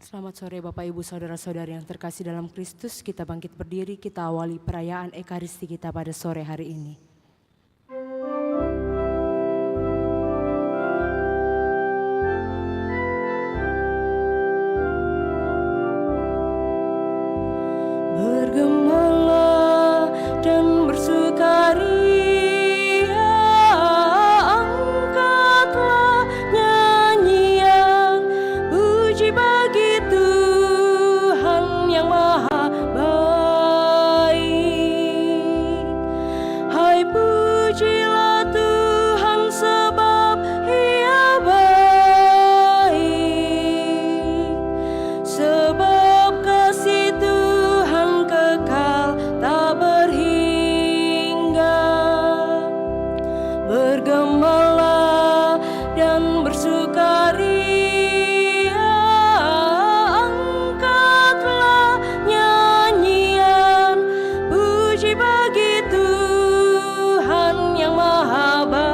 Selamat sore Bapak Ibu Saudara-saudari yang terkasih dalam Kristus. Kita bangkit berdiri, kita awali perayaan Ekaristi kita pada sore hari ini. Bergemalah dan bersukaria, angkatlah nyanyian puji bagi Tuhan yang maha baik. Hai pujilah Tuhan sebab Ia baik, sebab kasih Tuhan kekal tak berhingga. Bergemalah dan bersukaria, angkatlah nyanyian puji bagi Tuhan yang maha baik.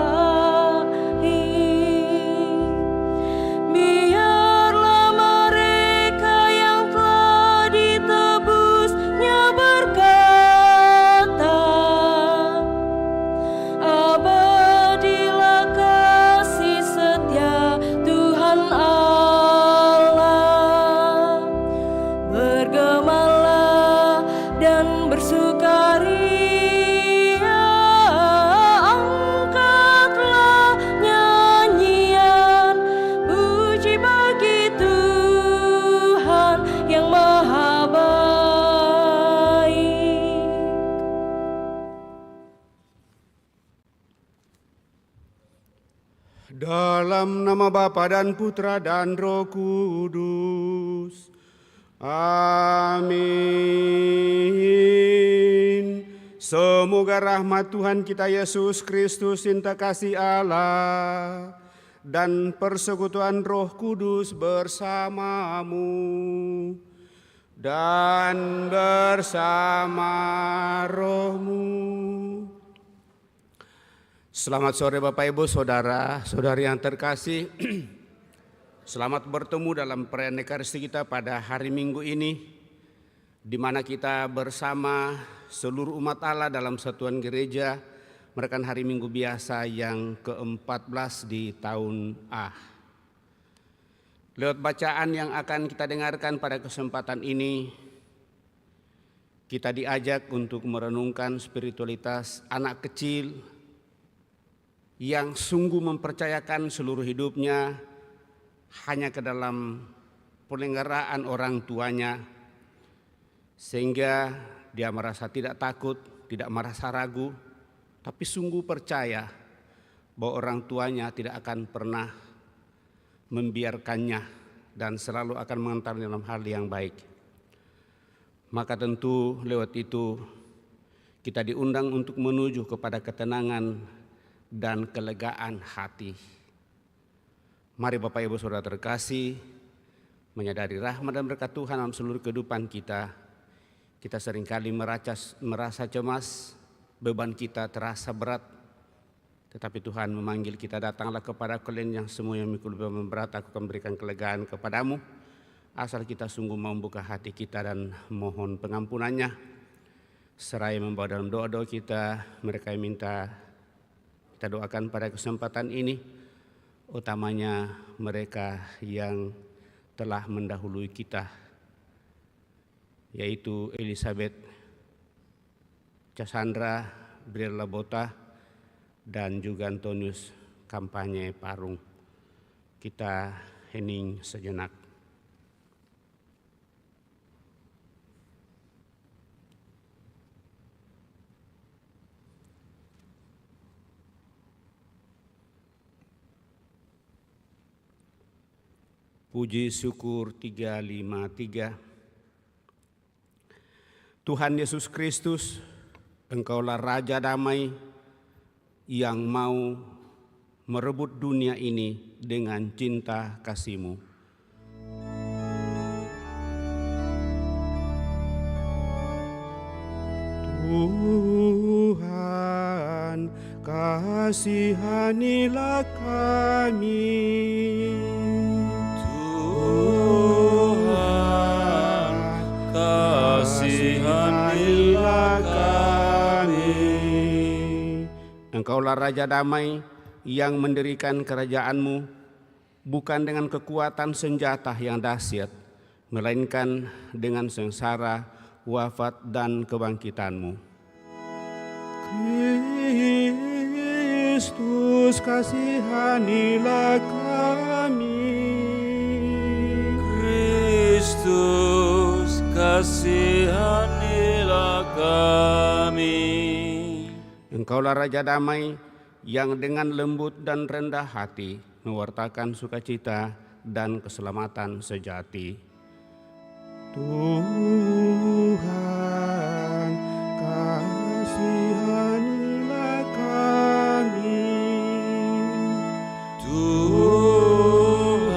Biarlah mereka yang telah ditebusnya berkata, abadilah kasih setia Tuhan Allah. Bergemalah dan bersukaria, angkatlah nyanyian puji bagi Tuhan yang maha baik. Dalam nama Bapa dan Putra dan Roh Kudus. Amin. Semoga rahmat Tuhan kita Yesus Kristus, cinta kasih Allah, dan persekutuan Roh Kudus bersamamu dan bersama rohmu. Selamat sore Bapak Ibu Saudara, Saudari yang terkasih. Selamat bertemu dalam perayaan Ekaristi kita pada hari Minggu ini, di mana kita bersama seluruh umat Allah dalam satuan gereja merayakan hari Minggu biasa yang ke-14 di tahun A. Lewat bacaan yang akan kita dengarkan pada kesempatan ini, kita diajak untuk merenungkan spiritualitas anak kecil yang sungguh mempercayakan seluruh hidupnya hanya ke dalam penyelenggaraan orang tuanya, sehingga dia merasa tidak takut, tidak merasa ragu, tapi sungguh percaya bahwa orang tuanya tidak akan pernah membiarkannya dan selalu akan mengantarnya dalam hal yang baik. Maka tentu lewat itu kita diundang untuk menuju kepada ketenangan dan kelegaan hati. Mari Bapak Ibu Saudara terkasih, menyadari rahmat dan berkat Tuhan dalam seluruh kehidupan kita. Kita seringkali merasa cemas, beban kita terasa berat, tetapi Tuhan memanggil kita, datanglah kepada kalian yang semua yang memikul beban berat, aku akan memberikan kelegaan kepadamu. Asal kita sungguh membuka hati kita dan mohon pengampunannya, seraya membawa dalam doa-doa kita, mereka yang minta kita doakan pada kesempatan ini, utamanya mereka yang telah mendahului kita, yaitu Elizabeth, Cassandra, Briella Bota, dan juga Antonius Kampanye Parung. Kita hening sejenak. Puji syukur 353. Tuhan Yesus Kristus, Engkaulah Raja damai yang mau merebut dunia ini dengan cinta kasih-Mu. Tuhan, kasihanilah kami. Tuhan, Engkaulah Raja damai yang mendirikan kerajaan-Mu bukan dengan kekuatan senjata yang dahsyat, melainkan dengan sengsara, wafat, dan kebangkitan-Mu. Kristus, kasihanilah kami. Kristus, kasihanilah kami. Engkaulah Raja damai yang dengan lembut dan rendah hati mewartakan sukacita dan keselamatan sejati. Tuhan, kasihanilah kami. Tuhan,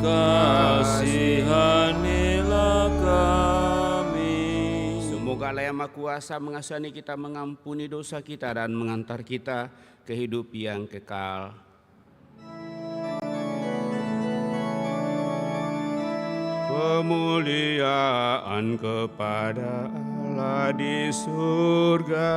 kasihanilah kami. Semoga Allah yang Maha Kuasa mengasihani kita, mengampuni dosa kita, dan mengantar kita ke hidup yang kekal. Kemuliaan kepada Allah di surga.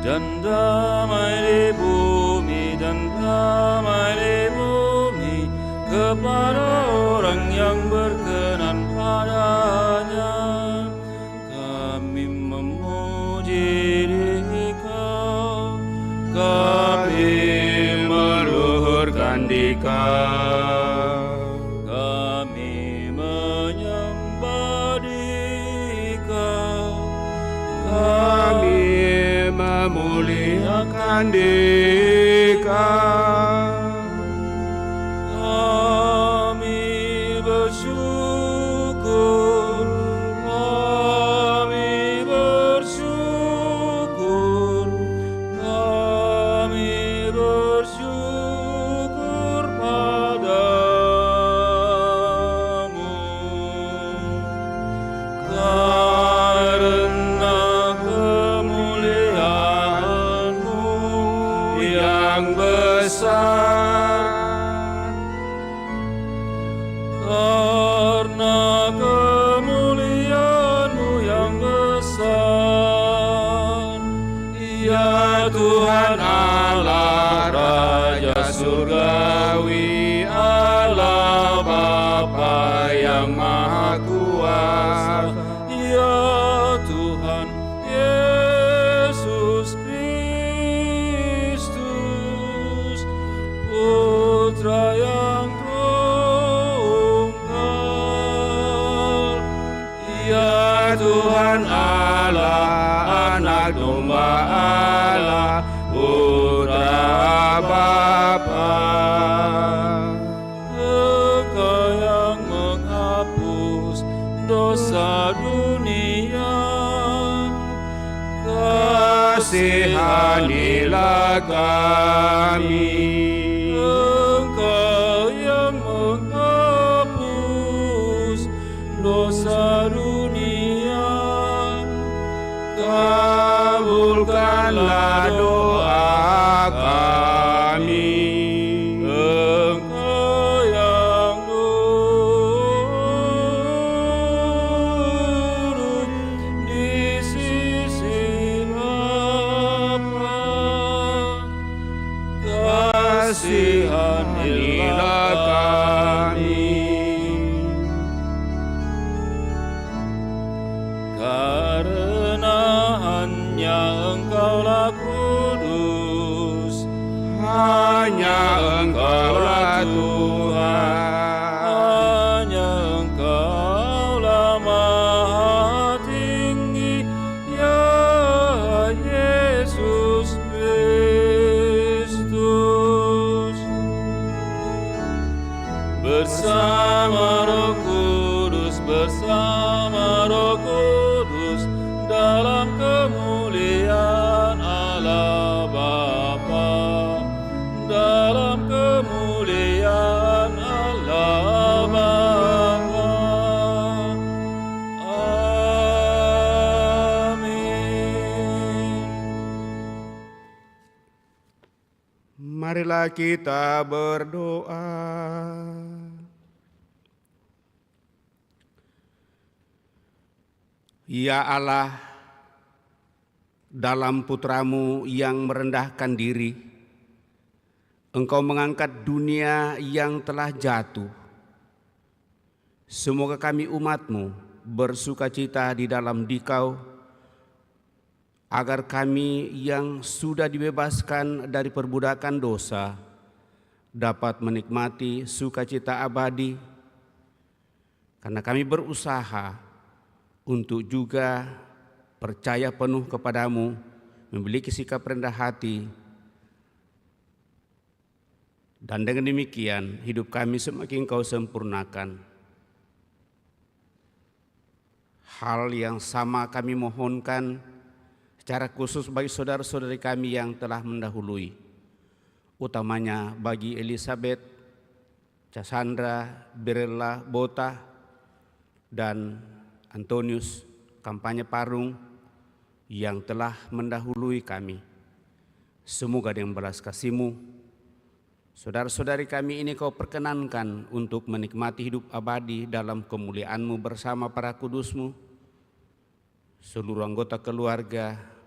Dan damai di bumi, dan damai di bumi kepada orang yang berkenan padanya. Kami memuji Dikau, kami meluhurkan Dikau, kami menyembah Dikau, Kami memuliakan Dikau. kami bersyukur, kami bersyukur, kami bersyukur padamu. Karena kemuliaan-Mu yang besar, karena kemuliaan-Mu yang besar, ya Tuhan Allah Raja Surgawi, Allah Bapa yang Maha Kuasa, ya Tuhan Yesus Kristus, Putra yang tunggal, ya Tuhan Allah, Anak Domba Allah, Putra Bapa. Engkau yang menghapus dosa dunia, Kasihanilah kami. Engkau yang menghapus dosa dunia, Kabulkanlah doa kami. Engkau yang duduk di sisi Bapa, kasihanilah kami. Karena hanya Engkaulah kudus, Hanya Engkaulah Tuhan. hanya Engkaulah Maha Tinggi, ya Yesus Kristus. Bersama Roh Kudus, bersama Roh Kudus, dalam kemuliaan Allah Bapa, dalam kemuliaan Marilah kita berdoa. Ya Allah, dalam Putramu yang merendahkan diri, Engkau mengangkat dunia yang telah jatuh. Semoga kami umat-Mu bersukacita di dalam Dikau, agar kami yang sudah dibebaskan dari perbudakan dosa dapat menikmati sukacita abadi, karena kami berusaha untuk juga percaya penuh kepadamu, memiliki sikap rendah hati, dan dengan demikian hidup kami semakin Kau sempurnakan. Hal yang sama kami mohonkan secara khusus bagi saudara-saudari kami yang telah mendahului, utamanya bagi Elizabeth, Cassandra, Birella, Bota, dan Antonius Kampanye Parung yang telah mendahului kami. Semoga dengan belas kasih-Mu, saudara-saudari kami ini Kau perkenankan untuk menikmati hidup abadi dalam kemuliaan-Mu bersama para kudus-Mu. Seluruh anggota keluarga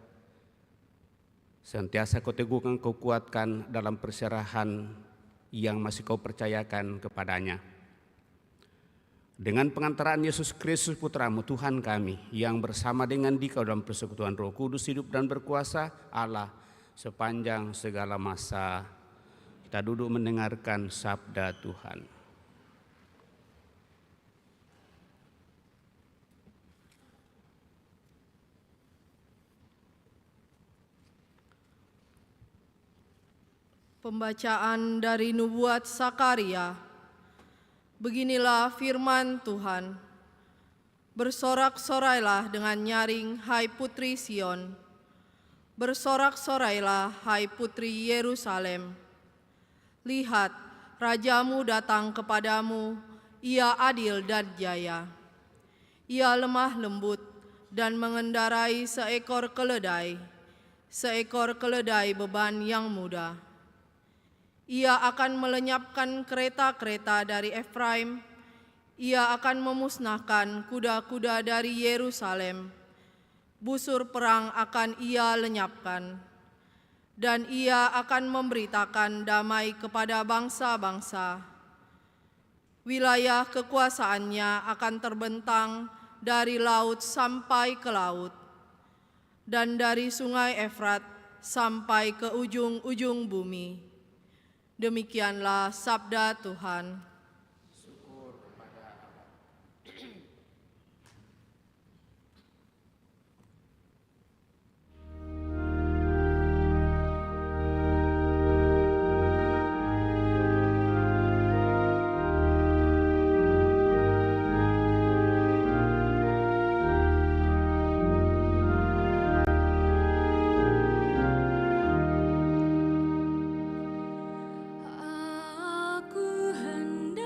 sentiasa Kau teguhkan, Kau kuatkan dalam perserahan yang masih Kau percayakan kepadanya. Dengan pengantaran Yesus Kristus Putra-Mu Tuhan kami, yang bersama dengan Dikau dalam persekutuan Roh Kudus hidup dan berkuasa Allah sepanjang segala masa. Kita duduk mendengarkan sabda Tuhan. Pembacaan dari Nubuat Sakaria. Beginilah firman Tuhan. Bersorak-sorailah dengan nyaring, hai putri Sion. Bersorak-sorailah, hai putri Yerusalem. Lihat, rajamu datang kepadamu, ia adil dan jaya. Ia lemah lembut dan mengendarai seekor keledai beban yang mudah. Ia akan melenyapkan kereta-kereta dari Efraim, ia akan memusnahkan kuda-kuda dari Yerusalem. Busur perang akan ia lenyapkan, dan ia akan memberitakan damai kepada bangsa-bangsa. Wilayah kekuasaannya akan terbentang dari laut sampai ke laut, dan dari sungai Efrat sampai ke ujung-ujung bumi. Demikianlah sabda Tuhan. Aku hendak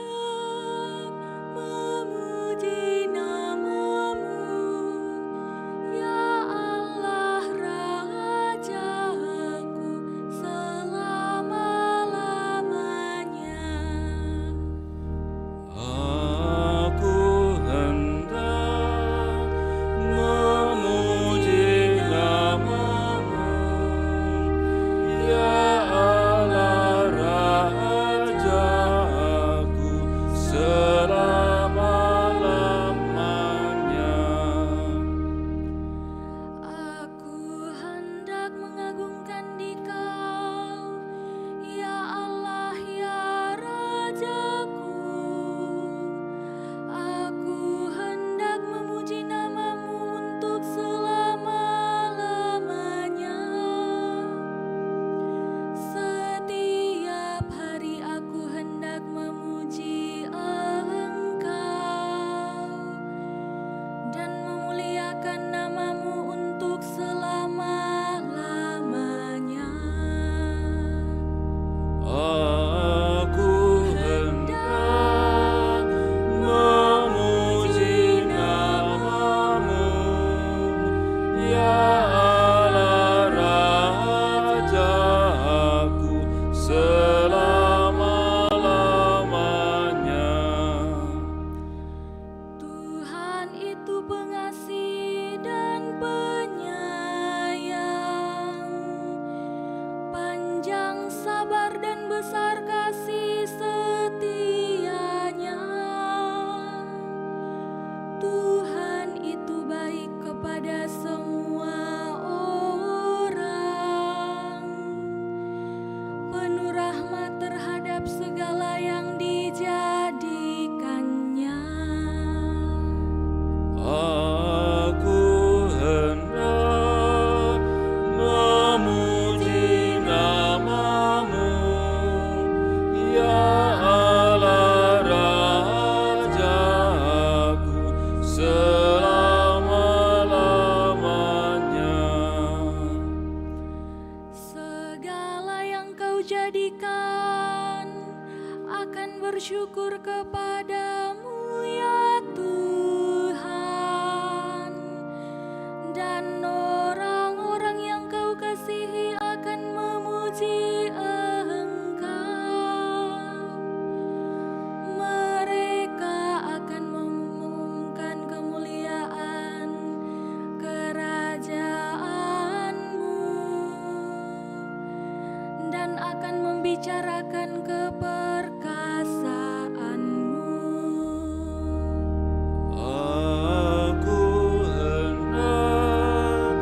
selama-lamanya. Segala yang kau jadikan akan bersyukur kepadamu ya Tuhan, dan orang-orang yang kau kasihi akan memuji Engkau. Mereka akan mengumumkan kemuliaan kerajaanmu dan akan membicarakan keperkasaanmu. Aku hendak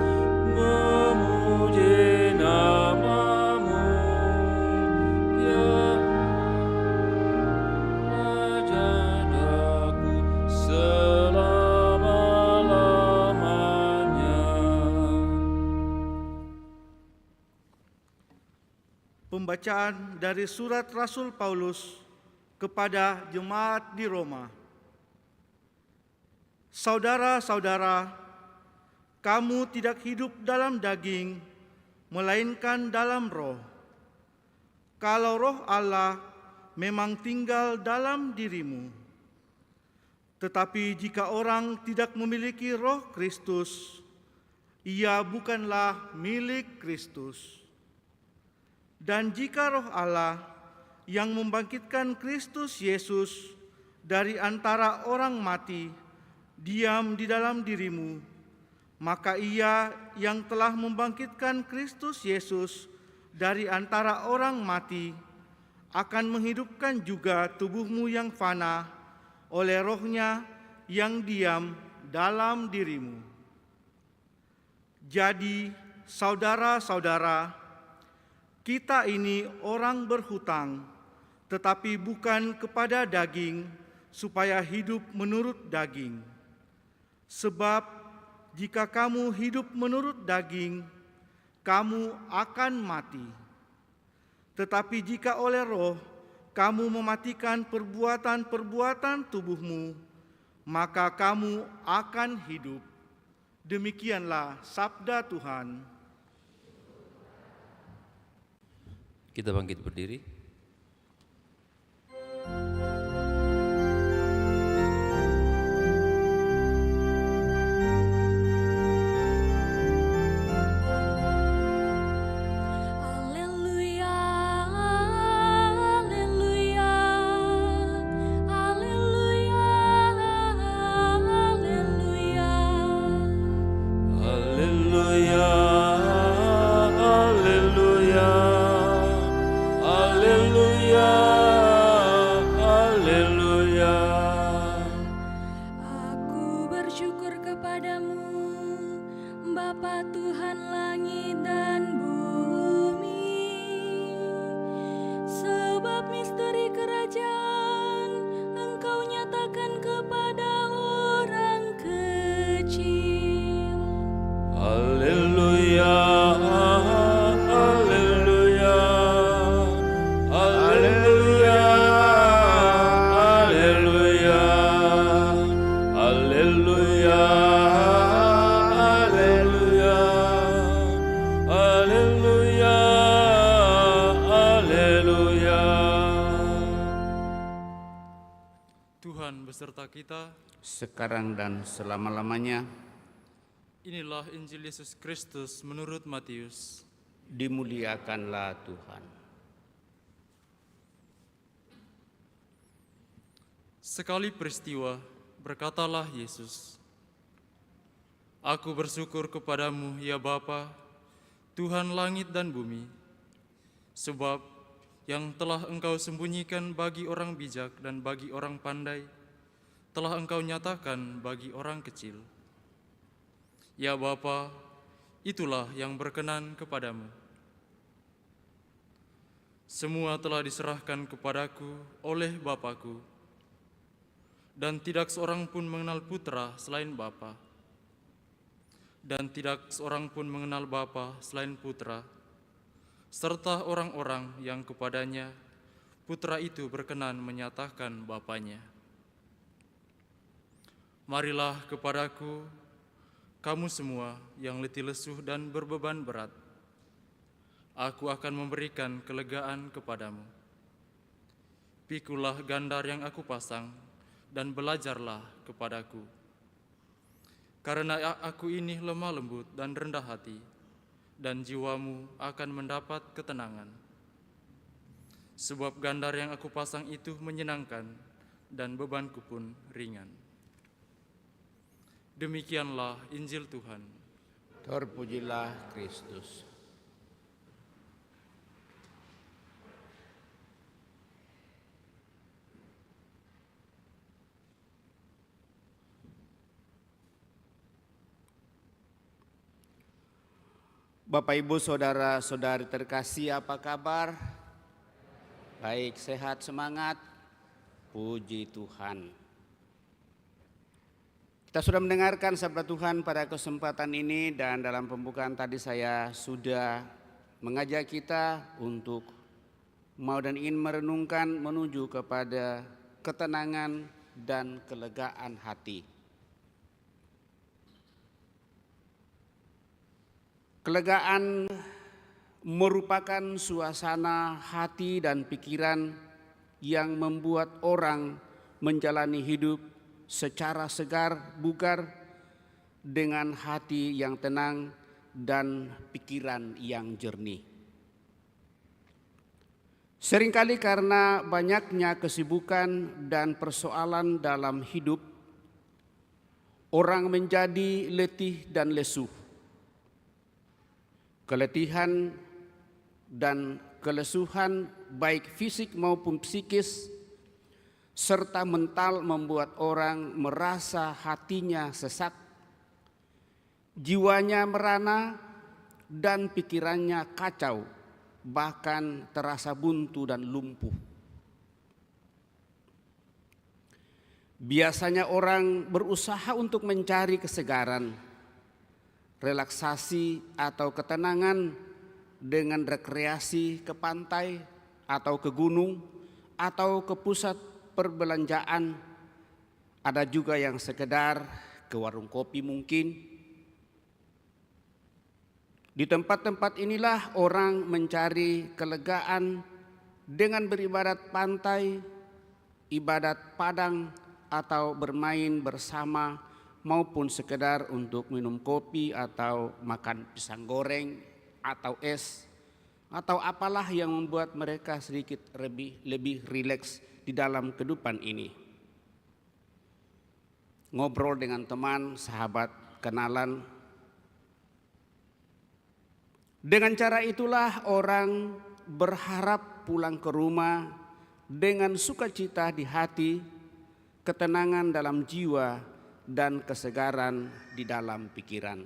memuji nama-Mu, ya Raja daku selama-lamanya. Pembacaan dari surat Rasul Paulus kepada jemaat di Roma. Saudara-saudara, kamu tidak hidup dalam daging, melainkan dalam roh. Kalau roh Allah memang tinggal dalam dirimu. Tetapi jika orang tidak memiliki roh Kristus, ia bukanlah milik Kristus. Dan jika roh Allah yang membangkitkan Kristus Yesus dari antara orang mati diam di dalam dirimu, maka Ia yang telah membangkitkan Kristus Yesus dari antara orang mati akan menghidupkan juga tubuhmu yang fana oleh Roh-Nya yang diam dalam dirimu. Jadi, saudara-saudara, kita ini orang berhutang, tetapi bukan kepada daging, supaya hidup menurut daging. Sebab jika kamu hidup menurut daging, kamu akan mati. Tetapi jika oleh roh kamu mematikan perbuatan-perbuatan tubuhmu, maka kamu akan hidup. Demikianlah sabda Tuhan. Kita bangkit berdiri. Haleluya, haleluya, haleluya, haleluya. Haleluya, haleluya, haleluya, haleluya. Aku bersyukur kepadamu, Bapa Tuhan langit dan bumi, sebab misteri kerajaan Engkau nyatakan kepada orang kecil. Haleluya, haleluya, haleluya, haleluya, haleluya, haleluya, haleluya, haleluya. Tuhan beserta kita. sekarang dan selama-lamanya. Inilah Injil Yesus Kristus menurut Matius. Dimuliakanlah Tuhan. Sekali peristiwa, berkatalah Yesus, Aku bersyukur kepadamu, ya Bapa, Tuhan langit dan bumi, sebab yang telah Engkau sembunyikan bagi orang bijak dan bagi orang pandai, telah Engkau nyatakan bagi orang kecil. Ya Bapa, itulah yang berkenan kepadamu. Semua telah diserahkan kepadaku oleh Bapa-Ku, dan tidak seorang pun mengenal Putra selain Bapa, dan tidak seorang pun mengenal Bapa selain Putra, serta orang-orang yang kepadanya Putra itu berkenan menyatakan Bapanya. Marilah kepadaku, kamu semua yang letih lesu dan berbeban berat. Aku akan memberikan kelegaan kepadamu. Pikulah gandar yang aku pasang, dan belajarlah kepadaku. Karena aku ini lemah lembut dan rendah hati, dan jiwamu akan mendapat ketenangan. Sebab gandar yang aku pasang itu menyenangkan, dan bebanku pun ringan. Demikianlah Injil Tuhan. Terpujilah Kristus. Bapak, Ibu, Saudara-saudari terkasih, apa kabar? Baik, sehat, semangat. Puji Tuhan. Kita sudah mendengarkan sabda Tuhan pada kesempatan ini, dan dalam pembukaan tadi saya sudah mengajak kita untuk mau dan ingin merenungkan menuju kepada ketenangan dan kelegaan hati. Kelegaan merupakan suasana hati dan pikiran yang membuat orang menjalani hidup secara segar bugar dengan hati yang tenang dan pikiran yang jernih. Seringkali karena banyaknya kesibukan dan persoalan dalam hidup, orang menjadi letih dan lesu. Keletihan dan kelesuhan baik fisik maupun psikis serta mental membuat orang merasa hatinya sesak, jiwanya merana, dan pikirannya kacau, bahkan terasa buntu dan lumpuh. Biasanya orang berusaha untuk mencari kesegaran, relaksasi atau ketenangan dengan rekreasi ke pantai atau ke gunung atau ke pusat perbelanjaan. Ada juga yang sekedar ke warung kopi mungkin. Di tempat-tempat inilah orang mencari kelegaan dengan beribadat pantai, ibadat padang, atau bermain bersama, maupun sekedar untuk minum kopi atau makan pisang goreng atau es, atau apalah yang membuat mereka sedikit lebih rileks di dalam kehidupan ini. Ngobrol dengan teman, sahabat, kenalan. Dengan cara itulah orang berharap pulang ke rumah dengan sukacita di hati, ketenangan dalam jiwa, dan kesegaran di dalam pikiran.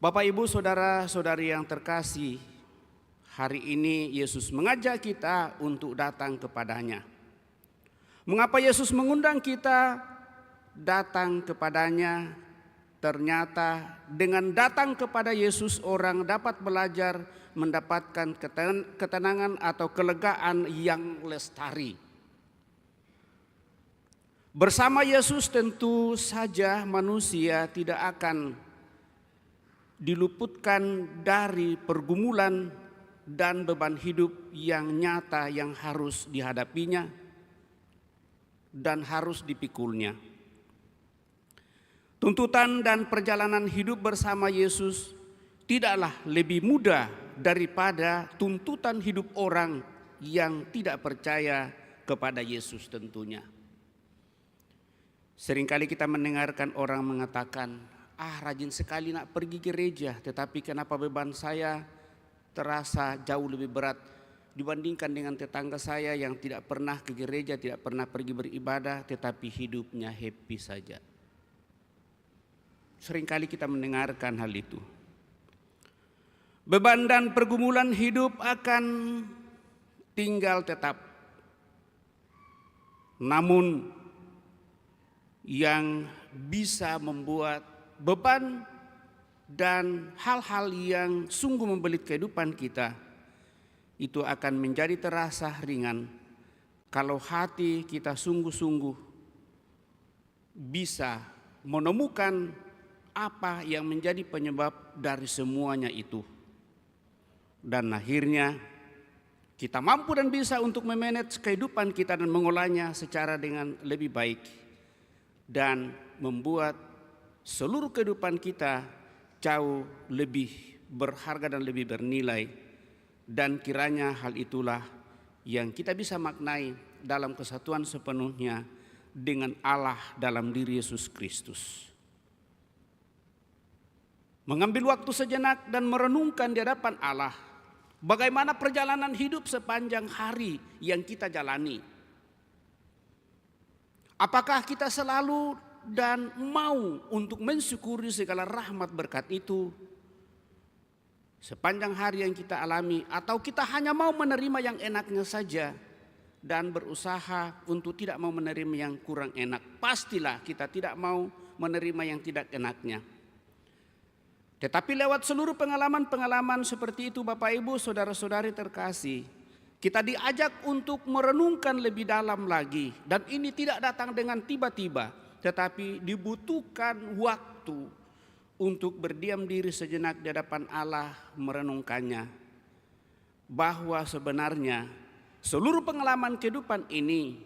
Bapak, Ibu, Saudara-saudari yang terkasih, hari ini Yesus mengajak kita untuk datang kepadanya. Mengapa Yesus mengundang kita datang kepadanya? Ternyata dengan datang kepada Yesus orang dapat belajar mendapatkan ketenangan atau kelegaan yang lestari. Bersama Yesus tentu saja manusia tidak akan diluputkan dari pergumulan dan beban hidup yang nyata yang harus dihadapinya dan harus dipikulnya. Tuntutan dan perjalanan hidup bersama Yesus tidaklah lebih mudah daripada tuntutan hidup orang yang tidak percaya kepada Yesus tentunya. Seringkali kita mendengarkan orang mengatakan, rajin sekali nak pergi gereja, tetapi kenapa beban saya terasa jauh lebih berat dibandingkan dengan tetangga saya yang tidak pernah ke gereja, tidak pernah pergi beribadah, tetapi hidupnya happy saja. Seringkali kita mendengarkan hal itu. Beban dan pergumulan hidup akan tinggal tetap. Namun yang bisa membuat beban dan hal-hal yang sungguh membelit kehidupan kita itu akan menjadi terasa ringan kalau hati kita sungguh-sungguh bisa menemukan apa yang menjadi penyebab dari semuanya itu. Dan akhirnya kita mampu dan bisa untuk memanage kehidupan kita dan mengolahnya secara dengan lebih baik. Dan membuat seluruh kehidupan kita jauh lebih berharga dan lebih bernilai. Dan kiranya hal itulah yang kita bisa maknai dalam kesatuan sepenuhnya dengan Allah dalam diri Yesus Kristus. Mengambil waktu sejenak dan merenungkan di hadapan Allah bagaimana perjalanan hidup sepanjang hari yang kita jalani. Apakah kita selalu dan mau untuk mensyukuri segala rahmat berkat itu sepanjang hari yang kita alami, atau kita hanya mau menerima yang enaknya saja dan berusaha untuk tidak mau menerima yang kurang enak? Pastilah kita tidak mau menerima yang tidak enaknya. Tetapi lewat seluruh pengalaman-pengalaman seperti itu, Bapak Ibu, saudara-saudari terkasih, kita diajak untuk merenungkan lebih dalam lagi. Dan ini tidak datang dengan tiba-tiba, tetapi dibutuhkan waktu untuk berdiam diri sejenak di hadapan Allah merenungkannya. Bahwa sebenarnya seluruh pengalaman kehidupan ini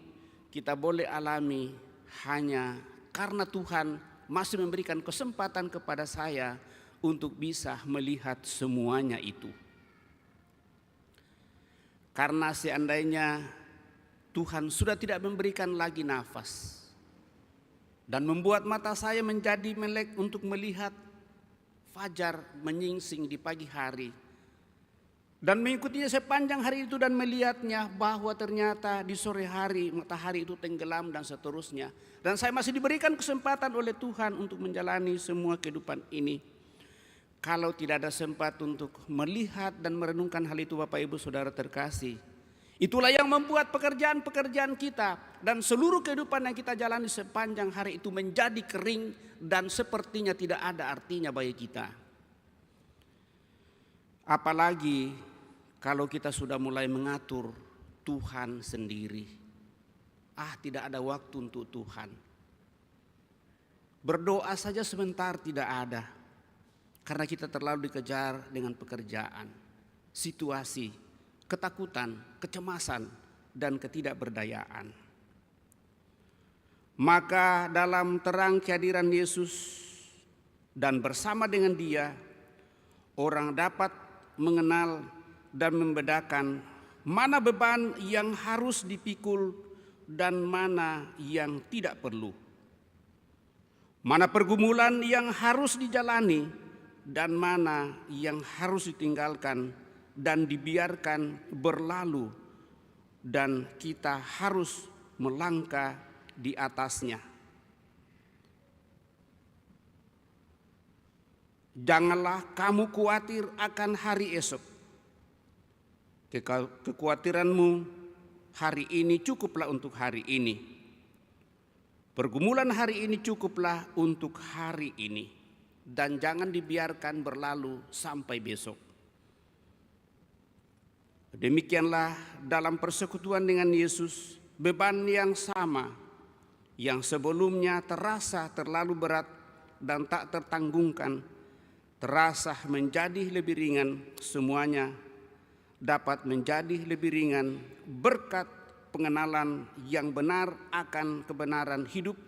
kita boleh alami hanya karena Tuhan masih memberikan kesempatan kepada saya untuk bisa melihat semuanya itu. Karena seandainya Tuhan sudah tidak memberikan lagi nafas dan membuat mata saya menjadi melek untuk melihat fajar menyingsing di pagi hari dan mengikutinya sepanjang hari itu dan melihatnya bahwa ternyata di sore hari matahari itu tenggelam dan seterusnya, dan saya masih diberikan kesempatan oleh Tuhan untuk menjalani semua kehidupan ini. Kalau tidak ada sempat untuk melihat dan merenungkan hal itu, Bapak Ibu Saudara terkasih, itulah yang membuat pekerjaan-pekerjaan kita dan seluruh kehidupan yang kita jalani sepanjang hari itu menjadi kering dan sepertinya tidak ada artinya bagi kita. Apalagi kalau kita sudah mulai mengatur Tuhan sendiri. Tidak ada waktu untuk Tuhan. Berdoa saja sebentar tidak ada. Karena kita terlalu dikejar dengan pekerjaan, situasi, ketakutan, kecemasan, dan ketidakberdayaan. Maka dalam terang kehadiran Yesus dan bersama dengan Dia, orang dapat mengenal dan membedakan mana beban yang harus dipikul dan mana yang tidak perlu. Mana pergumulan yang harus dijalani dan mana yang harus ditinggalkan dan dibiarkan berlalu, dan kita harus melangkah di atasnya. Janganlah kamu khawatir akan hari esok. Kekhawatiranmu hari ini cukuplah untuk hari ini. Pergumulan hari ini cukuplah untuk hari ini. Dan jangan dibiarkan berlalu sampai besok. Demikianlah dalam persekutuan dengan Yesus, beban yang sama yang sebelumnya terasa terlalu berat dan tak tertanggungkan, terasa menjadi lebih ringan. Semuanya dapat menjadi lebih ringan berkat pengenalan yang benar akan kebenaran hidup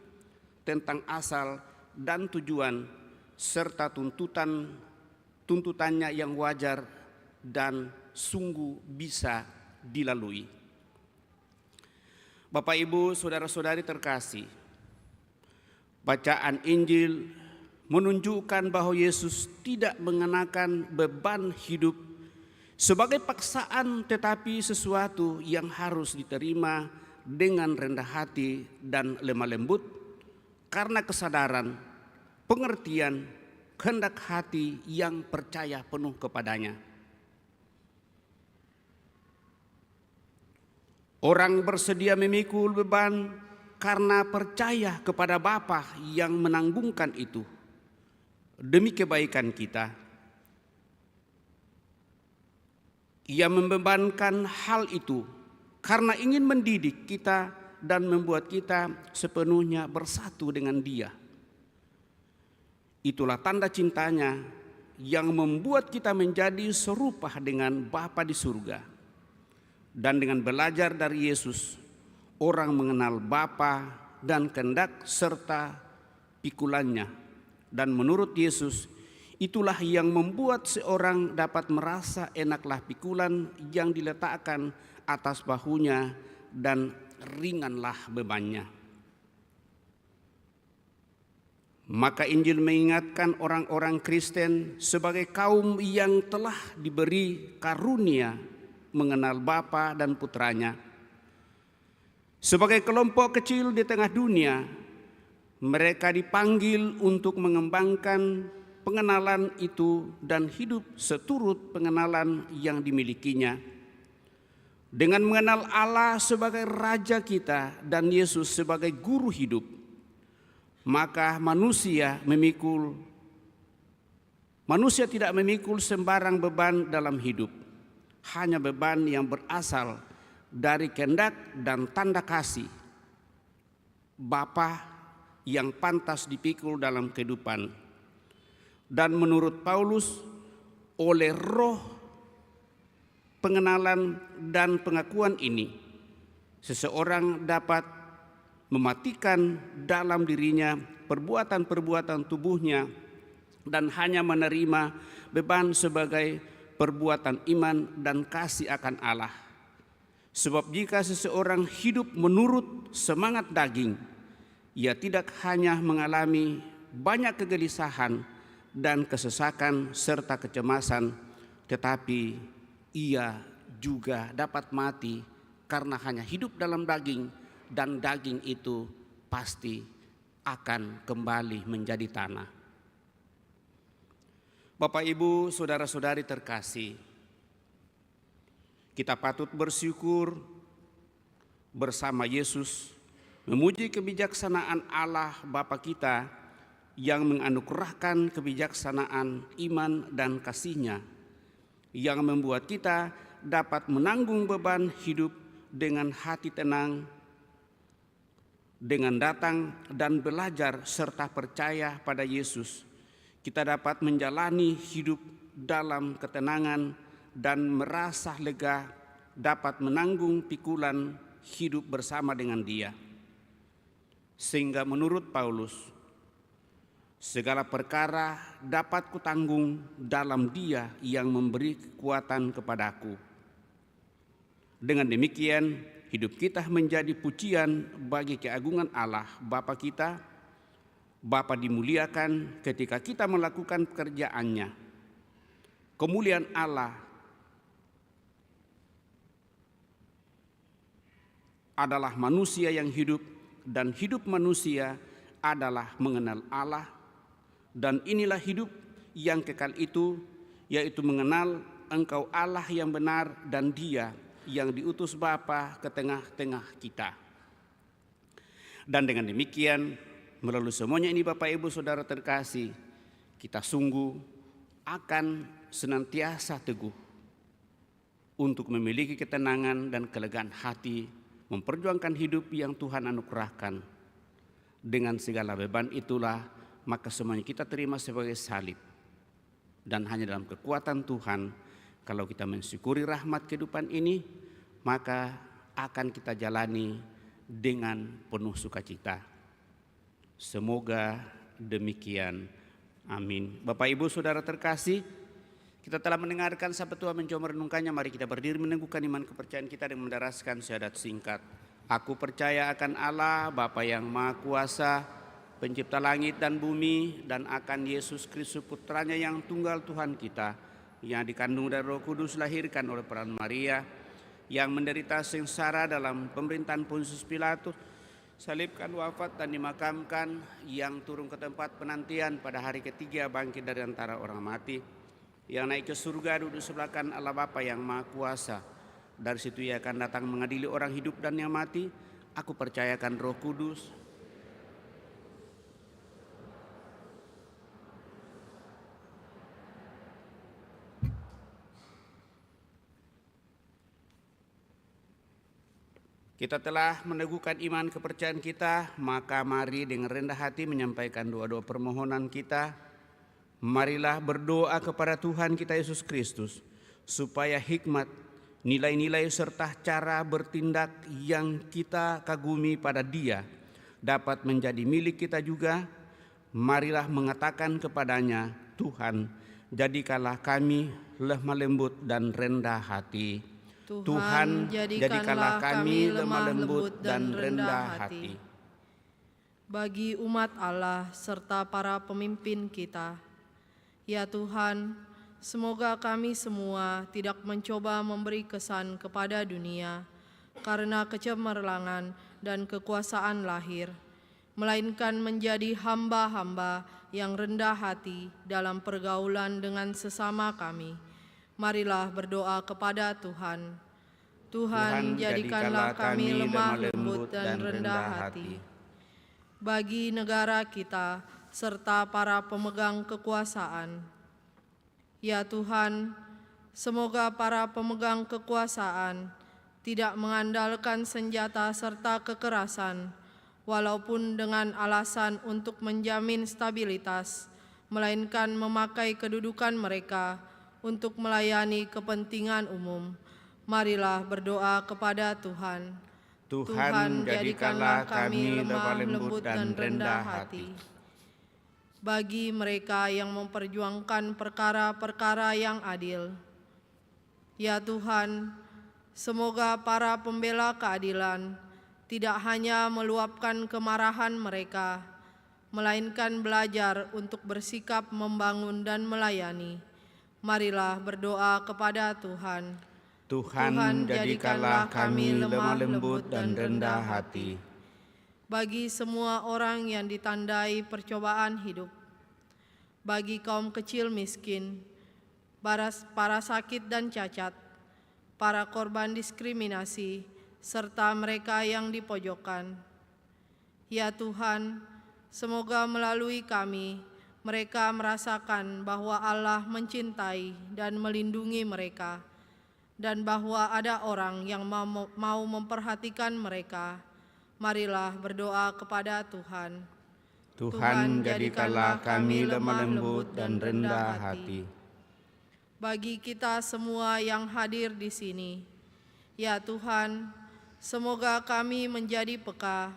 tentang asal dan tujuan serta tuntutannya yang wajar dan sungguh bisa dilalui. Bapak, Ibu, saudara-saudari terkasih, bacaan Injil menunjukkan bahwa Yesus tidak mengenakan beban hidup sebagai paksaan, tetapi sesuatu yang harus diterima dengan rendah hati dan lemah lembut karena kesadaran, pengertian, kehendak hati yang percaya penuh kepadanya. Orang bersedia memikul beban karena percaya kepada Bapa yang menanggungkan itu demi kebaikan kita. Ia membebankan hal itu karena ingin mendidik kita dan membuat kita sepenuhnya bersatu dengan Dia. Itulah tanda cintanya yang membuat kita menjadi serupa dengan Bapa di surga. Dan dengan belajar dari Yesus, orang mengenal Bapa dan kehendak serta pikulannya. Dan menurut Yesus, itulah yang membuat seorang dapat merasa enaklah pikulan yang diletakkan atas bahunya dan ringanlah bebannya. Maka Injil mengingatkan orang-orang Kristen sebagai kaum yang telah diberi karunia mengenal Bapa dan Putranya. Sebagai kelompok kecil di tengah dunia, mereka dipanggil untuk mengembangkan pengenalan itu dan hidup seturut pengenalan yang dimilikinya. Dengan mengenal Allah sebagai Raja kita dan Yesus sebagai Guru hidup, maka manusia tidak memikul sembarang beban dalam hidup, hanya beban yang berasal dari kehendak dan tanda kasih Bapa yang pantas dipikul dalam kehidupan. Dan menurut Paulus, oleh roh pengenalan dan pengakuan ini, seseorang dapat mematikan dalam dirinya perbuatan-perbuatan tubuhnya dan hanya menerima beban sebagai perbuatan iman dan kasih akan Allah. Sebab jika seseorang hidup menurut semangat daging, ia tidak hanya mengalami banyak kegelisahan dan kesesakan serta kecemasan, tetapi ia juga dapat mati karena hanya hidup dalam daging, dan daging itu pasti akan kembali menjadi tanah. Bapak, Ibu, saudara-saudari terkasih, kita patut bersyukur bersama Yesus memuji kebijaksanaan Allah Bapa kita yang menganugerahkan kebijaksanaan iman dan kasih-Nya yang membuat kita dapat menanggung beban hidup dengan hati tenang, dengan datang dan belajar serta percaya pada Yesus. Kita dapat menjalani hidup dalam ketenangan dan merasa lega, dapat menanggung pikulan hidup bersama dengan Dia. Sehingga menurut Paulus, segala perkara dapat kutanggung dalam Dia yang memberi kekuatan kepadaku. Dengan demikian, hidup kita menjadi pujian bagi keagungan Allah Bapa kita. Bapa dimuliakan ketika kita melakukan pekerjaannya. Kemuliaan Allah adalah manusia yang hidup, dan hidup manusia adalah mengenal Allah. Dan inilah hidup yang kekal itu, yaitu mengenal Engkau Allah yang benar dan Dia yang diutus Bapa ke tengah-tengah kita. Dan dengan demikian, melalui semuanya ini Bapak Ibu Saudara terkasih, kita sungguh akan senantiasa teguh untuk memiliki ketenangan dan kelegaan hati, memperjuangkan hidup yang Tuhan anugerahkan. Dengan segala beban itulah, maka semuanya kita terima sebagai salib. Dan hanya dalam kekuatan Tuhan, kalau kita mensyukuri rahmat kehidupan ini, maka akan kita jalani dengan penuh sukacita. Semoga demikian. Amin. Bapak Ibu Saudara terkasih, kita telah mendengarkan sabda Tuhan, mencoba merenungkannya. Mari kita berdiri meneguhkan iman kepercayaan kita dengan mendaraskan syahadat singkat. Aku percaya akan Allah, Bapa yang Maha Kuasa, Pencipta langit dan bumi, dan akan Yesus Kristus Putranya yang tunggal Tuhan kita, yang dikandung dari Roh Kudus, lahirkan oleh peran Maria, yang menderita sengsara dalam pemerintahan Pontius Pilatus, salibkan, wafat dan dimakamkan, yang turun ke tempat penantian, pada hari ketiga bangkit dari antara orang mati, yang naik ke surga duduk sebelah kanan Allah Bapa yang Maha Kuasa. Dari situ Ia akan datang mengadili orang hidup dan yang mati. Aku percayakan Roh Kudus, Kita telah meneguhkan iman kepercayaan kita, maka mari dengan rendah hati menyampaikan doa-doa permohonan kita. Marilah berdoa kepada Tuhan kita Yesus Kristus, supaya hikmat, nilai-nilai serta cara bertindak yang kita kagumi pada Dia dapat menjadi milik kita juga. Marilah mengatakan kepadanya, Tuhan, jadikanlah kami lemah lembut dan rendah hati. Tuhan, jadikanlah kami lemah lembut dan rendah hati. Bagi umat Allah serta para pemimpin kita, ya Tuhan, semoga kami semua tidak mencoba memberi kesan kepada dunia karena kecemerlangan dan kekuasaan lahir, melainkan menjadi hamba-hamba yang rendah hati dalam pergaulan dengan sesama kami. Marilah berdoa kepada Tuhan. Tuhan, jadikanlah kami lemah lembut dan rendah hati. Bagi negara kita serta para pemegang kekuasaan, ya Tuhan, semoga para pemegang kekuasaan tidak mengandalkan senjata serta kekerasan, walaupun dengan alasan untuk menjamin stabilitas, melainkan memakai kedudukan mereka untuk melayani kepentingan umum. Marilah berdoa kepada Tuhan. Tuhan, jadikanlah kami lemah lembut dan rendah hati. Bagi mereka yang memperjuangkan perkara-perkara yang adil, ya Tuhan, semoga para pembela keadilan tidak hanya meluapkan kemarahan mereka, melainkan belajar untuk bersikap membangun dan melayani. Marilah berdoa kepada Tuhan. Tuhan, jadikanlah kami lemah lembut dan rendah hati. Bagi semua orang yang ditandai percobaan hidup, bagi kaum kecil miskin, para sakit dan cacat, para korban diskriminasi, serta mereka yang dipojokkan. Ya Tuhan, semoga melalui kami, mereka merasakan bahwa Allah mencintai dan melindungi mereka, dan bahwa ada orang yang mau memperhatikan mereka. Marilah berdoa kepada Tuhan. Tuhan, jadikanlah kami lemah lembut dan rendah hati. Bagi kita semua yang hadir di sini, ya Tuhan, semoga kami menjadi peka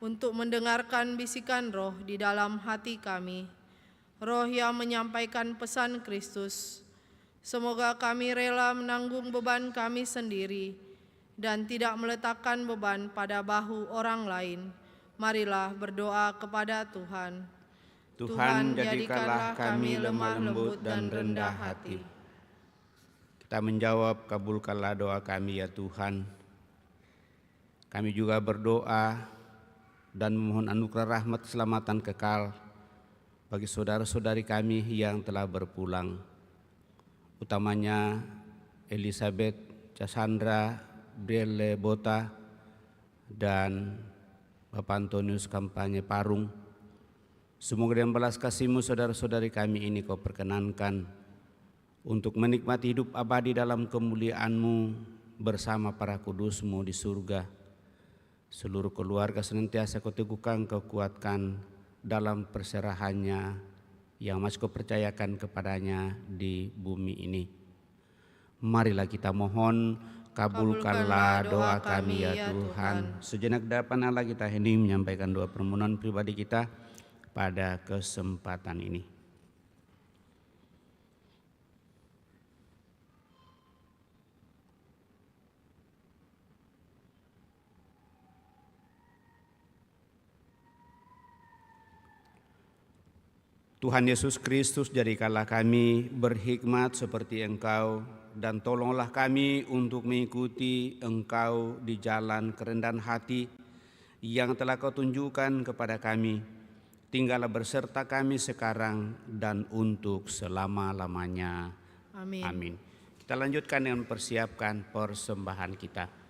untuk mendengarkan bisikan Roh di dalam hati kami, Roh yang menyampaikan pesan Kristus. Semoga kami rela menanggung beban kami sendiri dan tidak meletakkan beban pada bahu orang lain. Marilah berdoa kepada Tuhan. Tuhan, jadikanlah kami lemah lembut dan rendah hati. Kita menjawab, kabulkanlah doa kami ya Tuhan. Kami juga berdoa dan memohon anugerah rahmat keselamatan kekal bagi saudara-saudari kami yang telah berpulang, utamanya Elizabeth, Cassandra, Brele Bota, dan Bapak Antonius Kampanye Parung. Semoga dengan belas kasih-Mu saudara-saudari kami ini Kau perkenankan untuk menikmati hidup abadi dalam kemuliaan-Mu bersama para kudus-Mu di surga. Seluruh keluarga senantiasa Kau teguhkan, Kau kuatkan dalam perserahannya yang masih Kau percayakan kepadanya di bumi ini. Marilah kita mohon, kabulkanlah doa kami ya Tuhan. Sejenak depan Allah kita hening menyampaikan doa permohonan pribadi kita pada kesempatan ini. Tuhan Yesus Kristus, jadikanlah kami berhikmat seperti Engkau, dan tolonglah kami untuk mengikuti Engkau di jalan kerendahan hati yang telah Kau tunjukkan kepada kami. Tinggallah berserta kami sekarang dan untuk selama-lamanya. Amin. Amin. Kita lanjutkan dengan mempersiapkan persembahan kita.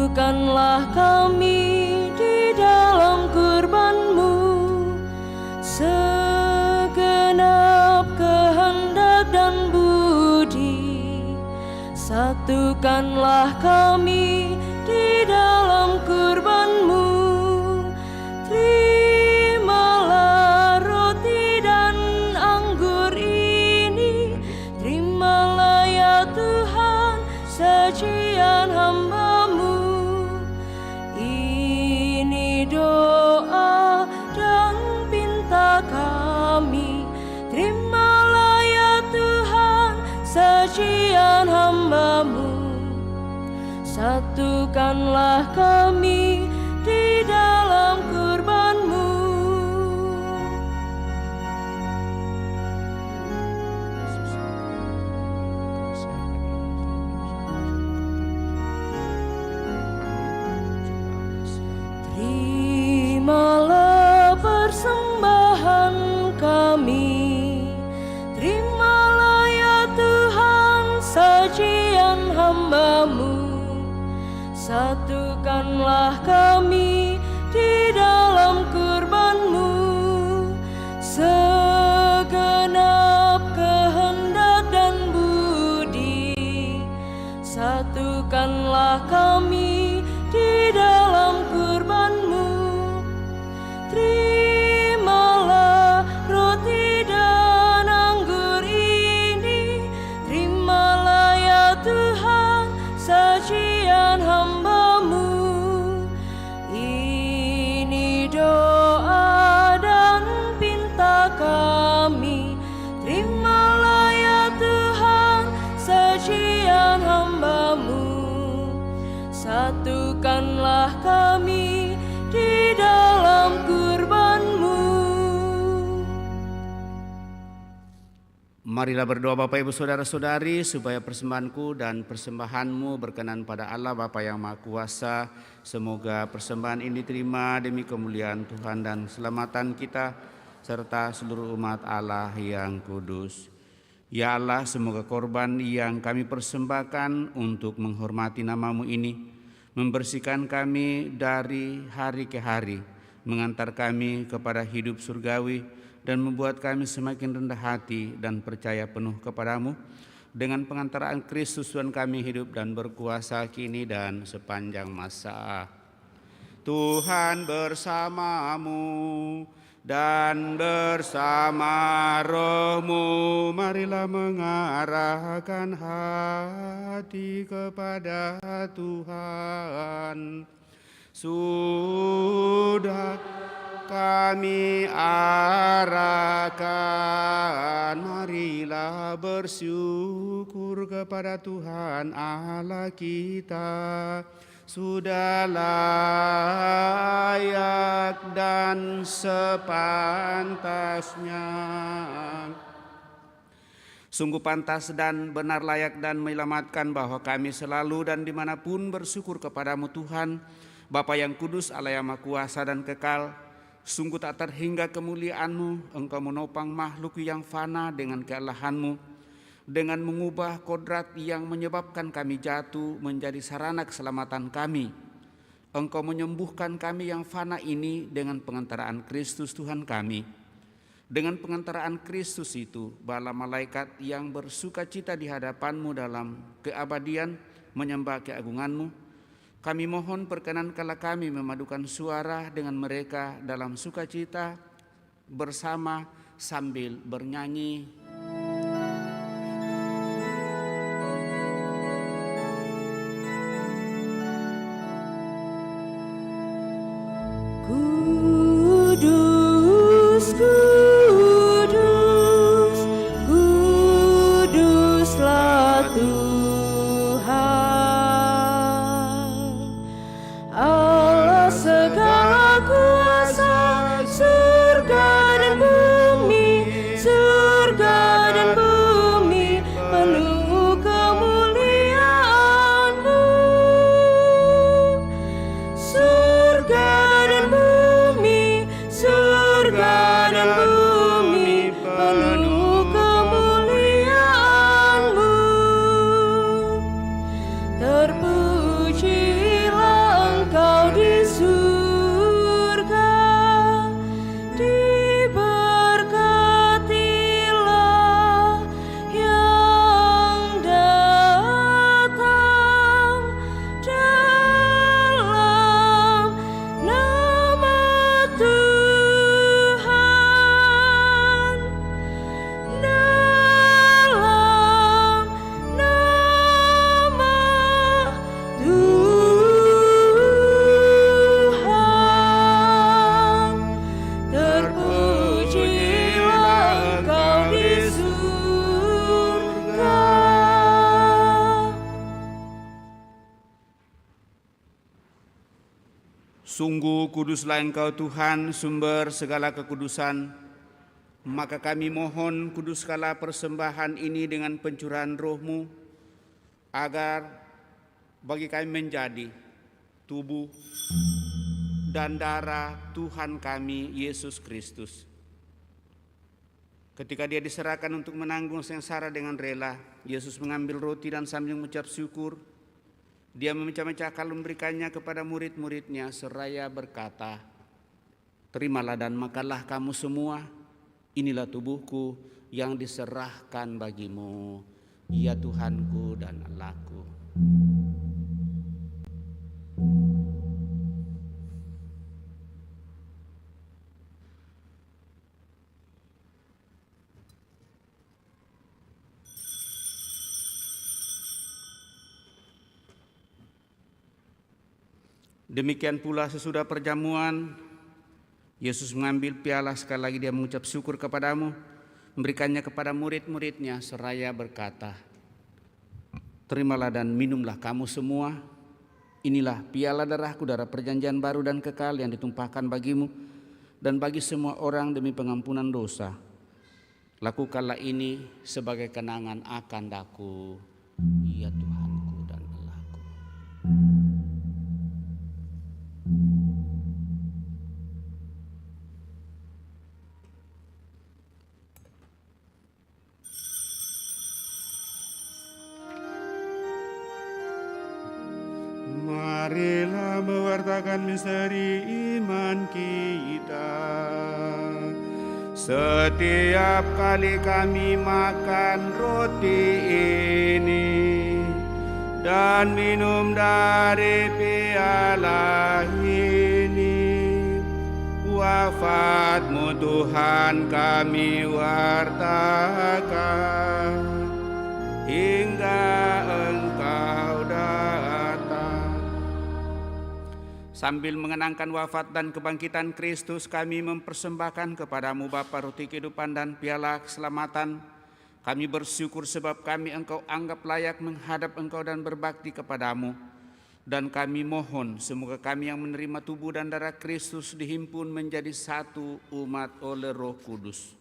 Satukanlah kami di dalam kurban-Mu, segenap kehendak dan budi. Satukanlah kami di dalam kurban-Mu. Terimalah roti dan anggur ini, terimalah ya Tuhan sajian hamba-Mu. Ini doa dan pinta kami, terimalah ya Tuhan sajian hamba-Mu. Satukanlah kami di dalam kurban-Mu. Terimalah persembahan kami, terimalah ya Tuhan sajian hamba-Mu. Satukanlah kami di dalam kurban-Mu, segenap kehendak dan budi. Satukanlah kami di dalam kurban-Mu. Terimalah roti dan anggur ini, terimalah ya Tuhan sajian hamba-Mu. Ini doa dan pinta kami, terimalah ya Tuhan sajian hamba-Mu. Satukanlah kami di dalam kurban-Mu. Marilah berdoa Bapak Ibu Saudara-saudari supaya persembahanku dan persembahanmu berkenan pada Allah Bapa yang Maha Kuasa. Semoga persembahan ini diterima demi kemuliaan Tuhan dan keselamatan kita serta seluruh umat Allah yang kudus. Ya Allah, semoga korban yang kami persembahkan untuk menghormati nama-Mu ini membersihkan kami dari hari ke hari, mengantar kami kepada hidup surgawi, dan membuat kami semakin rendah hati dan percaya penuh kepadamu. Dengan pengantaraan Kristus Tuhan kami hidup dan berkuasa kini dan sepanjang masa. Tuhan bersamamu dan bersama rohmu, marilah mengarahkan hati kepada Tuhan. Sudah kami arahkan, marilah bersyukur kepada Tuhan Allah kita. Sudah layak dan sepantasnya. Sungguh pantas dan benar layak dan menyelamatkan bahwa kami selalu dan dimanapun bersyukur kepadamu Tuhan, Bapa yang kudus, Allah yang Maha Kuasa dan kekal. Sungguh tak terhingga kemuliaan-Mu, Engkau menopang makhluk yang fana dengan kealahan-Mu, dengan mengubah kodrat yang menyebabkan kami jatuh menjadi sarana keselamatan kami. Engkau menyembuhkan kami yang fana ini dengan pengantaraan Kristus Tuhan kami. Dengan pengantaraan Kristus itu, bala malaikat yang bersuka cita di hadapan-Mu dalam keabadian menyembah keagungan-Mu. Kami mohon perkenankanlah kami memadukan suara dengan mereka dalam sukacita bersama sambil bernyanyi. Kudus, kudus, kuduslah Tuhan, Allah segala kuasa, surga dan bumi, surga dan bumi penuh kemuliaan-Mu. Surga dan bumi, surga dan bumi penuh kemuliaan-Mu. Terpujilah Sungguh kuduslah Engkau Tuhan, sumber segala kekudusan. Maka kami mohon kuduskanlah persembahan ini dengan pencurahan Roh-Mu, agar bagi kami menjadi tubuh dan darah Tuhan kami Yesus Kristus. Ketika Dia diserahkan untuk menanggung sengsara dengan rela, Yesus mengambil roti dan sambil mengucap syukur, Dia memecah-mecahkan memberikannya kepada murid-muridnya seraya berkata, "Terimalah dan makanlah kamu semua, inilah tubuhku yang diserahkan bagimu, ya Tuhanku dan Allahku." Demikian pula sesudah perjamuan, Yesus mengambil piala, sekali lagi Dia mengucap syukur kepadamu, memberikannya kepada murid-muridnya seraya berkata, "Terimalah dan minumlah kamu semua, inilah piala darahku, darah perjanjian baru dan kekal yang ditumpahkan bagimu dan bagi semua orang demi pengampunan dosa. Lakukanlah ini sebagai kenangan akan Aku, ya Tuhanku dan Allahku." Marilah mewartakan misteri iman kita. Setiap kali kami makan roti ini dan minum dari piala ini, wafat-Mu Tuhan kami wartakan hingga Engkau datang. Sambil mengenangkan wafat dan kebangkitan Kristus, kami mempersembahkan kepadamu Bapa roti kehidupan dan piala keselamatan. Kami bersyukur sebab kami Engkau anggap layak menghadap Engkau dan berbakti kepadamu. Dan kami mohon semoga kami yang menerima tubuh dan darah Kristus dihimpun menjadi satu umat oleh Roh Kudus.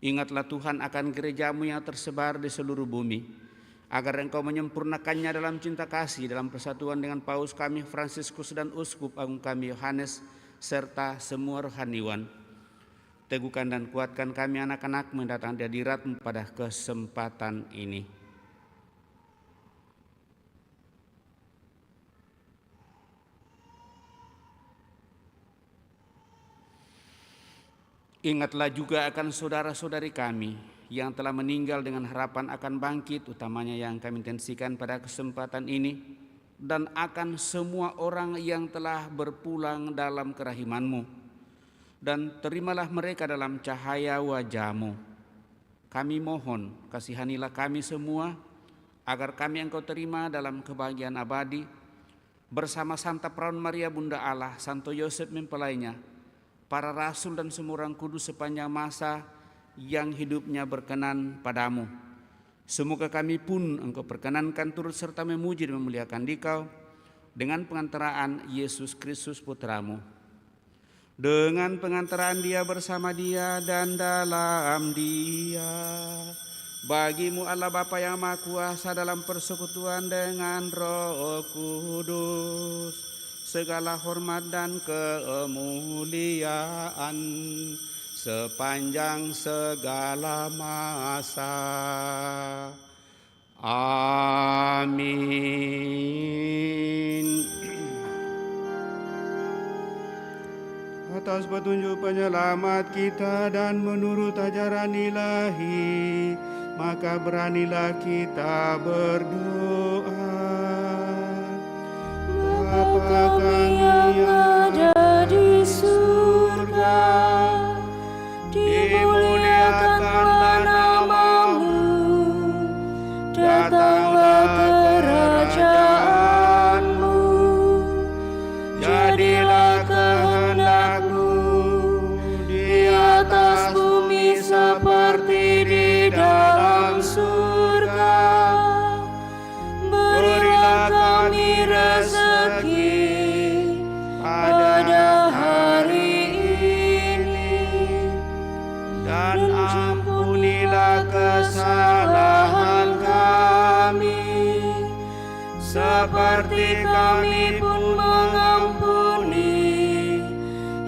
Ingatlah Tuhan akan gereja-Mu yang tersebar di seluruh bumi, agar Engkau menyempurnakannya dalam cinta kasih, dalam persatuan dengan Paus kami Fransiskus dan Uskup Agung kami Yohanes, serta semua rohaniwan. Teguhkan dan kuatkan kami anak-anak mendatang hadirat-Mu pada kesempatan ini. Ingatlah juga akan saudara-saudari kami yang telah meninggal dengan harapan akan bangkit, utamanya yang kami intensikan pada kesempatan ini, dan akan semua orang yang telah berpulang dalam kerahiman-Mu. Dan terimalah mereka dalam cahaya wajah-Mu. Kami mohon, kasihanilah kami semua, agar kami Engkau terima dalam kebahagiaan abadi, bersama Santa Perawan Maria Bunda Allah, Santo Yosef mempelainya, para rasul dan semua orang kudus sepanjang masa yang hidupnya berkenan padamu. Semoga kami pun Engkau perkenankan turut serta memuji dan memuliakan Dikau dengan pengantaraan Yesus Kristus Putra-Mu. Dengan pengantaraan Dia, bersama Dia dan dalam Dia, bagi-Mu Allah Bapa yang Maha Kuasa dalam persekutuan dengan Roh Kudus, segala hormat dan kemuliaan sepanjang segala masa. Amin. Atas petunjuk penyelamat kita dan menurut ajaran ilahi, maka beranilah kita berdoa. Bapa kami yang ada di surga, dimuliakanlah nama-Mu, datanglah kerajaan-Mu, jadilah kehendak-Mu di atas bumi seperti di dalam surga. Berilah kami rezeki seperti kami pun mengampuni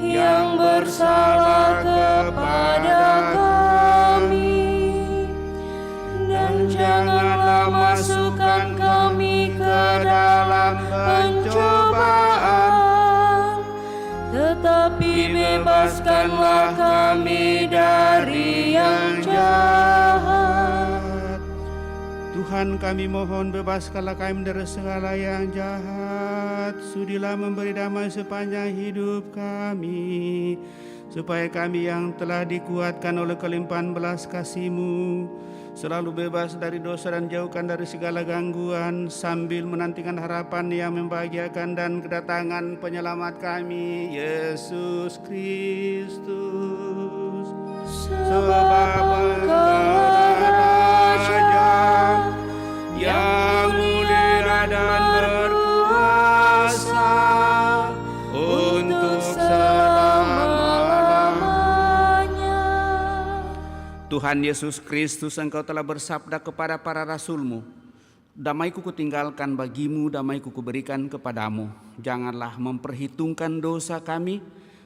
yang bersalah kepada kami. Dan janganlah masukkan kami ke dalam pencobaan, tetapi bebaskanlah kami dari yang jahat. Tuhan, kami mohon bebaskanlah kami dari segala yang jahat. Sudilah memberi damai sepanjang hidup kami, supaya kami yang telah dikuatkan oleh kelimpahan belas kasih-Mu selalu bebas dari dosa dan jauhkan dari segala gangguan, sambil menantikan harapan yang membahagiakan dan kedatangan penyelamat kami, Yesus Kristus. Sebab Engkau Raja yang mulia dan berkuasa untuk selama-lamanya. Tuhan Yesus Kristus, Engkau telah bersabda kepada para rasul-Mu, damai-Ku kutinggalkan bagimu, damai-Ku kuberikan kepadamu. Janganlah memperhitungkan dosa kami,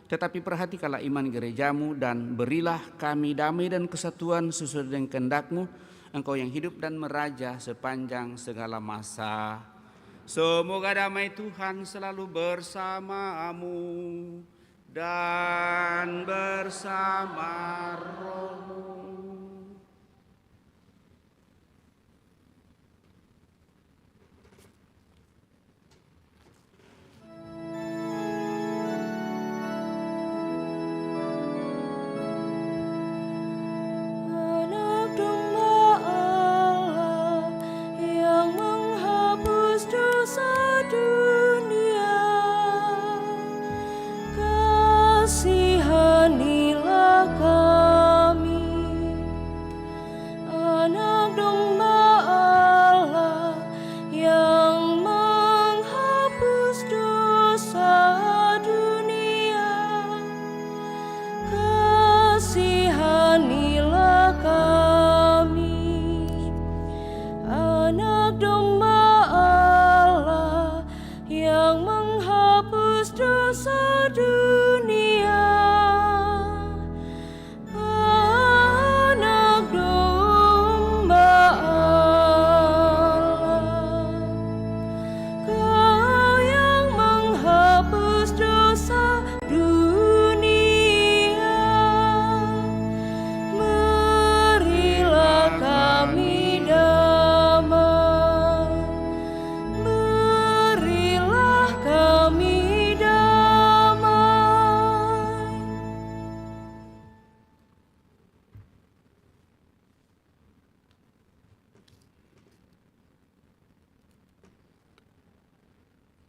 tetapi perhatikanlah iman gereja-Mu, dan berilah kami damai dan kesatuan sesuai dengan kehendak-Mu, Engkau yang hidup dan meraja sepanjang segala masa. Semoga damai Tuhan selalu bersamamu dan bersama roh-Mu. Anak domba Allah yang menghapus dosa dunia, kasihanilah kami. Anak domba Allah yang menghapus dosa dunia, kasihanilah kami. Anak domba Allah yang menghapus dosa dunia, anak domba Allah, Kau yang menghapus dosa dunia, berilah kami damai, berilah kami damai.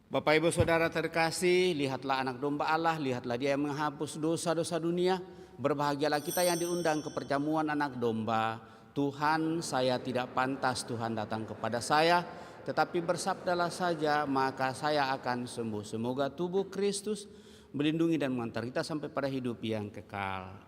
Bapak Ibu Saudara terkasih, lihatlah anak domba Allah, lihatlah Dia yang menghapus dosa-dosa dunia. Berbahagialah kita yang diundang ke perjamuan anak domba. Tuhan, saya tidak pantas Tuhan datang kepada saya, tetapi bersabdalah saja maka saya akan sembuh. Semoga tubuh Kristus melindungi dan mengantar kita sampai pada hidup yang kekal.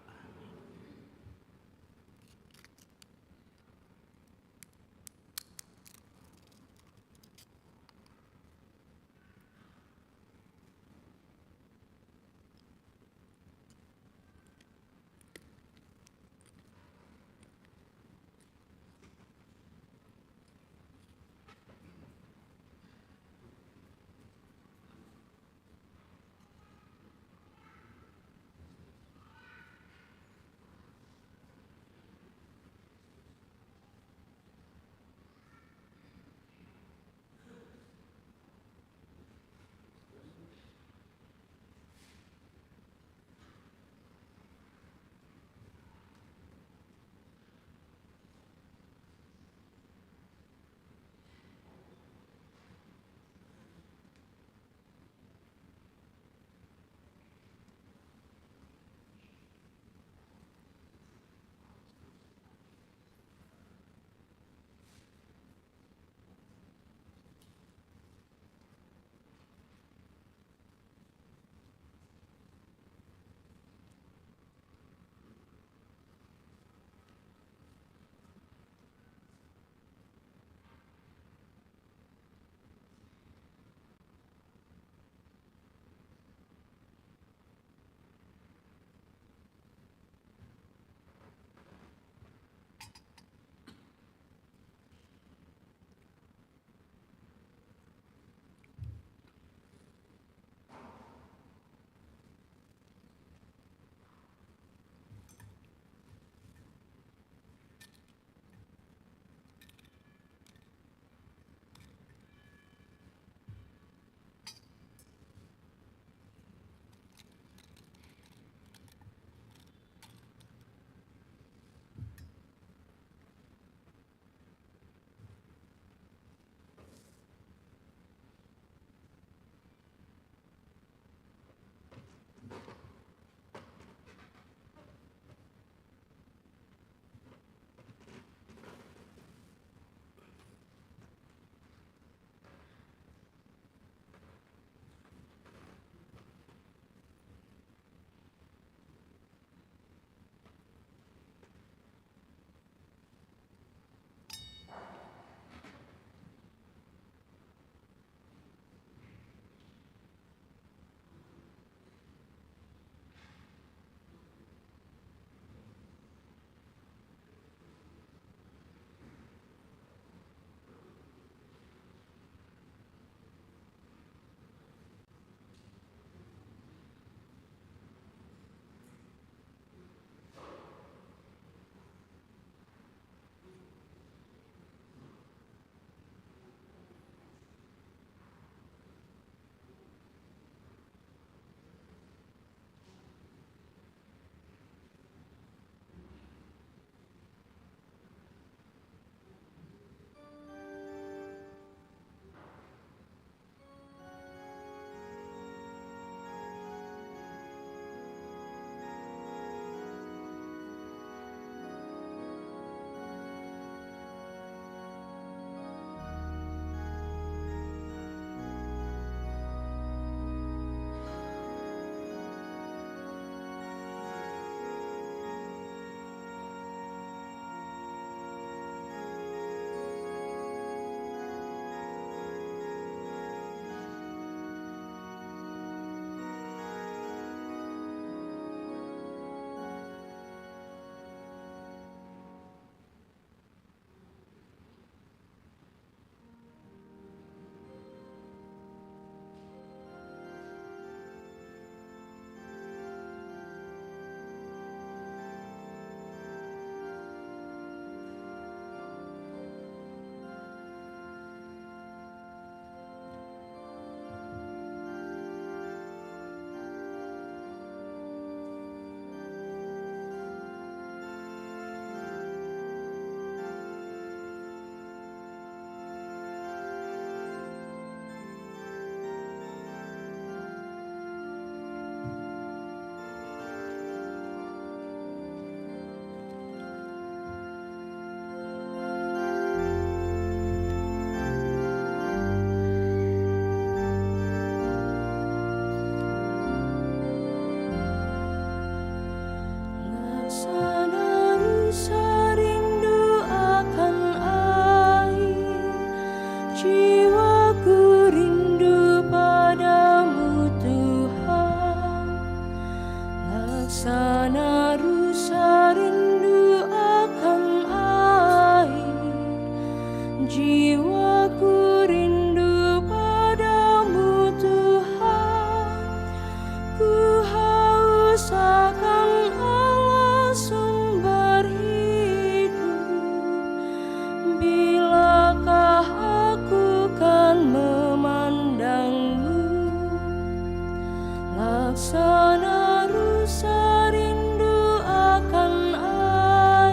Laksana rusa rindu akan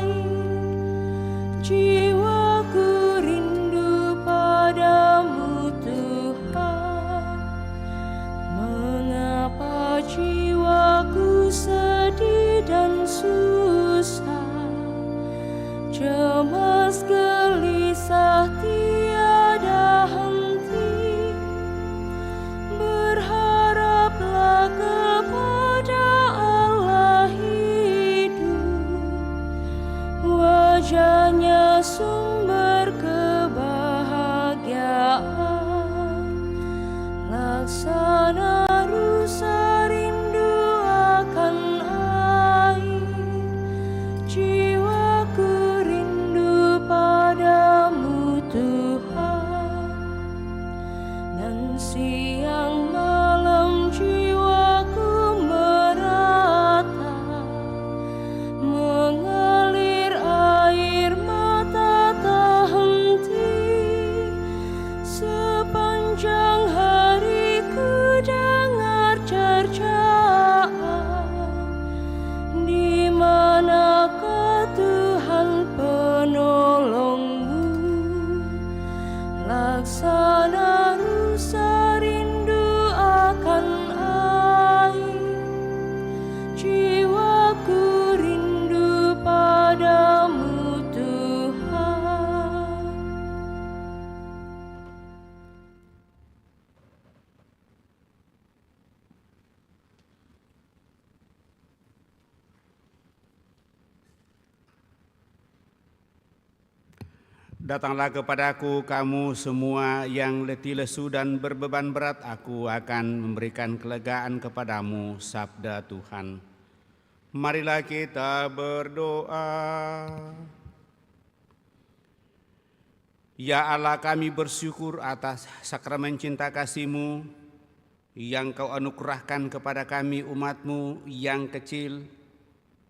air, jiwaku rindu padamu Tuhan. Mengapa jiwaku sedih dan susah, cemas gelisah tiada henti. Berharaplah kepada Allah hidup, wajahnya sumber kebahagiaan. Laksana rusa rindu akan air, jiwaku rindu padamu Tuhan. Dan siang malam jiwaku merata, mengalir air mata tak henti. Sepanjang hari ku dengar cercaan, di manakah Tuhan penolongmu? Laksana rusa rindu akan air, jiwaku rindu padamu Tuhan. Datanglah kepadaku kamu semua yang letih lesu dan berbeban berat, aku akan memberikan kelegaan kepadamu, sabda Tuhan. Marilah kita berdoa. Ya Allah, kami bersyukur atas sakramen cinta kasih-Mu yang Kau anugerahkan kepada kami umat-Mu yang kecil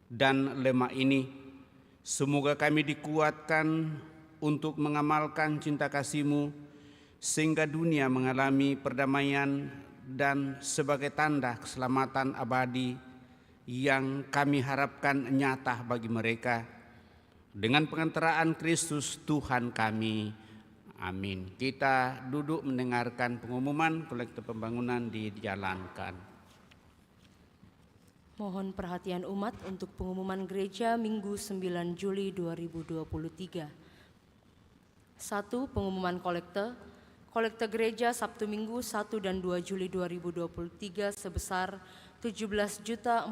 dan lemah ini. Semoga kami dikuatkan untuk mengamalkan cinta kasih-Mu sehingga dunia mengalami perdamaian dan sebagai tanda keselamatan abadi yang kami harapkan nyata bagi mereka. Dengan pengantaraan Kristus Tuhan kami. Amin. Kita duduk mendengarkan pengumuman kolektif pembangunan dijalankan. Mohon perhatian umat untuk pengumuman gereja Minggu 9 Juli 2023. 1. Pengumuman kolekte. Kolekte gereja Sabtu Minggu 1 dan 2 Juli 2023 sebesar Rp17.484.000.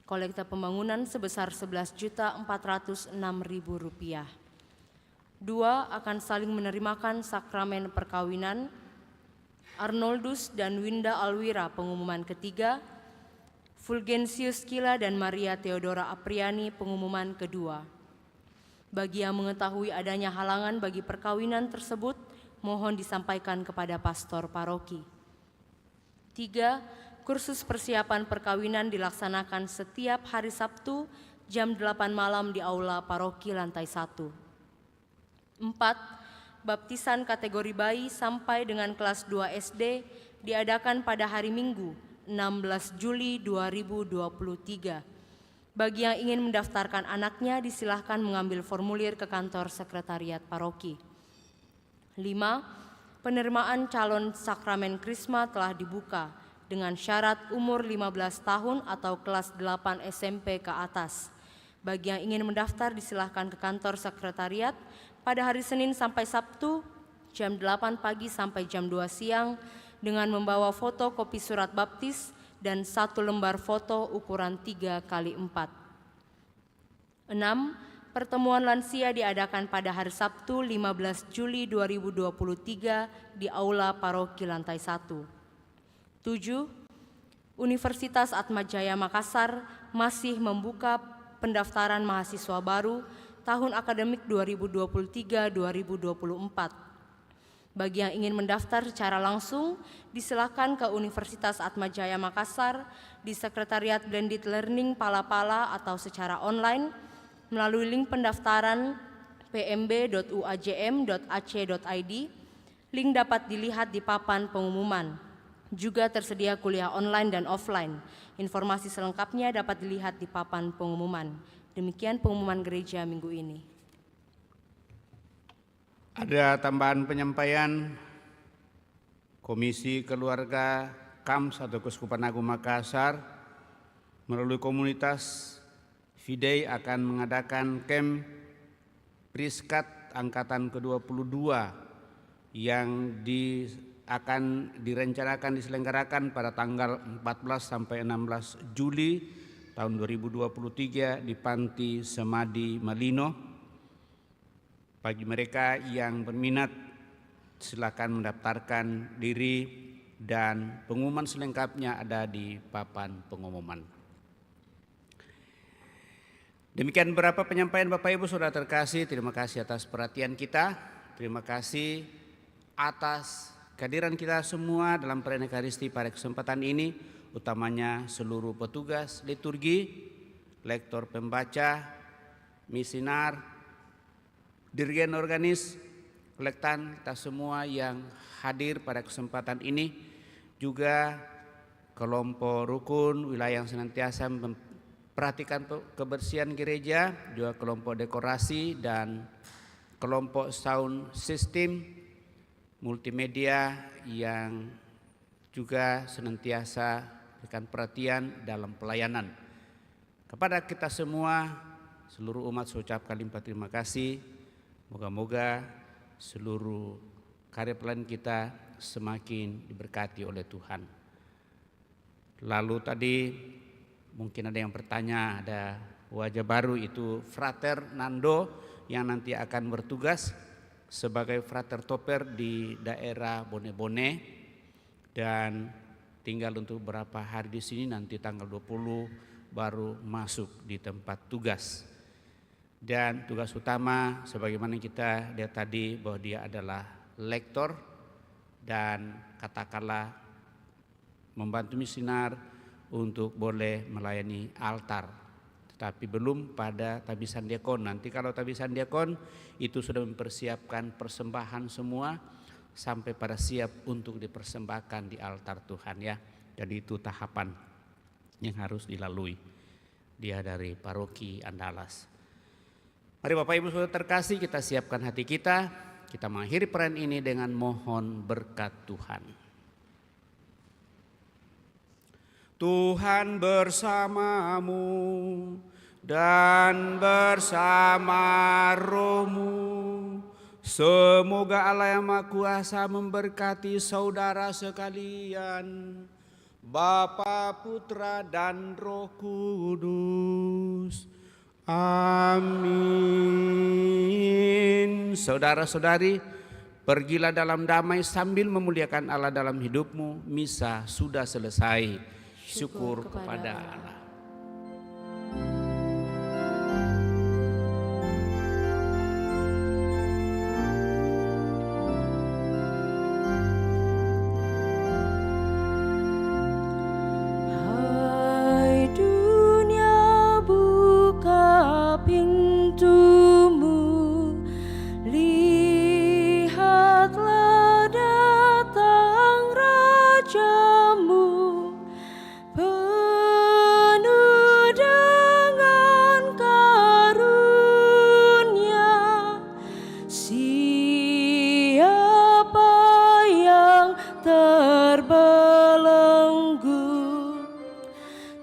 Kolekte pembangunan sebesar Rp11.406.000. 2. Akan saling menerimakan sakramen perkawinan Arnoldus dan Winda Alwira, pengumuman ketiga. Fulgensius Kila dan Maria Theodora Apriani, pengumuman kedua. Bagi yang mengetahui adanya halangan bagi perkawinan tersebut, mohon disampaikan kepada pastor paroki. 3. Kursus persiapan perkawinan dilaksanakan setiap hari Sabtu jam 8 malam di aula paroki lantai 1. 4. Baptisan kategori bayi sampai dengan kelas 2 SD diadakan pada hari Minggu 16 Juli 2023. Bagi yang ingin mendaftarkan anaknya, disilahkan mengambil formulir ke kantor sekretariat paroki. 5. Penerimaan calon sakramen Krisma telah dibuka dengan syarat umur 15 tahun atau kelas 8 SMP ke atas. Bagi yang ingin mendaftar, disilahkan ke kantor sekretariat pada hari Senin sampai Sabtu, jam 8 pagi sampai jam 2 siang, dengan membawa foto kopi surat baptis dan 1 lembar foto ukuran 3x4. 6. Pertemuan lansia diadakan pada hari Sabtu 15 Juli 2023 di Aula Paroki lantai 1. 7. Universitas Atmajaya Makassar masih membuka pendaftaran mahasiswa baru tahun akademik 2023-2024. Bagi yang ingin mendaftar secara langsung, disilakan ke Universitas Atmajaya Makassar di Sekretariat Blended Learning Pala-Pala atau secara online melalui link pendaftaran pmb.uajm.ac.id, Link dapat dilihat di papan pengumuman. Juga tersedia kuliah online dan offline. Informasi selengkapnya dapat dilihat di papan pengumuman. Demikian pengumuman gereja minggu ini. Ada tambahan penyampaian. Komisi Keluarga KAMS atau Keuskupan Agung Makassar melalui komunitas Fidei akan mengadakan camp Priskat angkatan ke-22 yang akan direncanakan diselenggarakan pada tanggal 14 sampai 16 Juli tahun 2023 di Panti Semadi Malino. Bagi mereka yang berminat, silakan mendaftarkan diri dan pengumuman selengkapnya ada di papan pengumuman. Demikian beberapa penyampaian Bapak Ibu Saudara terkasih. Terima kasih atas perhatian kita. Terima kasih atas kehadiran kita semua dalam perayaan Ekaristi pada kesempatan ini, utamanya seluruh petugas liturgi, lektor pembaca, misinar, dirgen organis, kolektan, kita semua yang hadir pada kesempatan ini, juga kelompok rukun wilayah yang senantiasa memperhatikan kebersihan gereja, juga kelompok dekorasi dan kelompok sound system multimedia yang juga senantiasa berikan perhatian dalam pelayanan. Kepada kita semua, seluruh umat saya ucapkan limpah terima kasih. Moga-moga seluruh karya pelayanan kita semakin diberkati oleh Tuhan. Lalu tadi mungkin ada yang bertanya, ada wajah baru, itu Frater Nando yang nanti akan bertugas sebagai Frater Toper di daerah Bone-Bone dan tinggal untuk beberapa hari di sini, nanti tanggal 20 baru masuk di tempat tugas. Dan tugas utama sebagaimana kita lihat tadi bahwa dia adalah lektor dan katakanlah membantu misinar untuk boleh melayani altar, tetapi belum pada tabisan diakon. Nanti kalau tabisan diakon itu sudah mempersiapkan persembahan semua sampai pada siap untuk dipersembahkan di altar Tuhan ya. Jadi itu tahapan yang harus dilalui. Dia dari paroki Andalas. Mari Bapak Ibu Saudara terkasih, kita siapkan hati kita. Kita mengakhiri peran ini dengan mohon berkat Tuhan. Tuhan bersamamu dan bersama rohmu. Semoga Allah yang Maha Kuasa memberkati saudara sekalian, Bapa, Putra, dan Roh Kudus. Amin. Saudara-saudari, pergilah dalam damai sambil memuliakan Allah dalam hidupmu. Misa sudah selesai. Syukur kepada Allah. Hai dunia, buka pintumu, lihatlah datang Rajamu. Penuh dengan karunia, siapa yang terbelenggu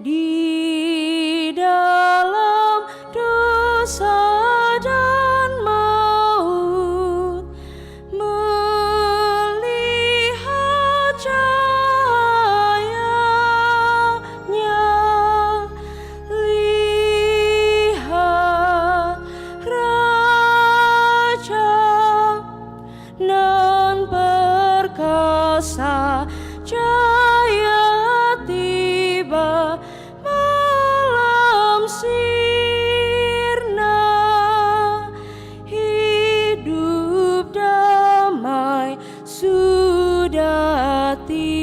di dalam dosa dan maut, melihat cahayanya, lihat Raja nan perkasa, cahaya tiba malam sirna, hidup damai sudah tiba.